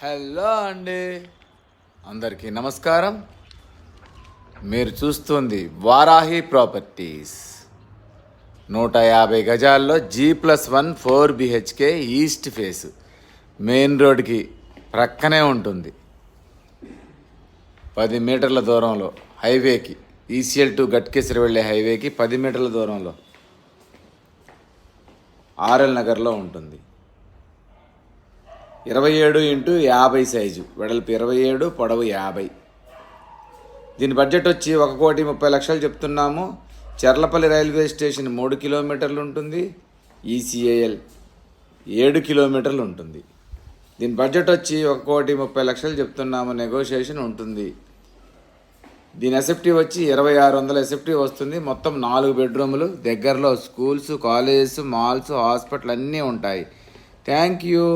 Hello అండి, అందరికీ నమస్కారం. మీరు చూస్తుంది వారాహి ప్రాపర్టీస్. 150 గజాల్లో G+1 4 BHK east face main రోడ్కి ప్రక్కనే ఉంటుంది. 10 మీటర్ల దూరంలో హైవేకి, ఈసీఎల్ టు గట్కేసరి వెళ్ళే హైవేకి 10 మీటర్ల దూరంలో ఆర్ఎల్ నగర్లో ఉంటుంది. 27x50 సైజు, వెడల్పు 27, పొడవు 50. దీని బడ్జెట్ వచ్చి 1,30,00,000 చెప్తున్నాము. చెర్లపల్లి రైల్వే స్టేషన్ 3 కిలోమీటర్లు ఉంటుంది. ఈసీఏఎల్ 7 కిలోమీటర్లు ఉంటుంది. దీని బడ్జెట్ వచ్చి 1,30,00,000 చెప్తున్నాము. నెగోషియేషన్ ఉంటుంది. దీని ఎస్ఎఫ్టీ వచ్చి 2,600 ఎస్ఎఫ్టీ వస్తుంది. మొత్తం 4 బెడ్రూములు. దగ్గరలో స్కూల్స్, కాలేజెస్, మాల్స్, హాస్పిటల్ అన్నీ ఉంటాయి. Thank you.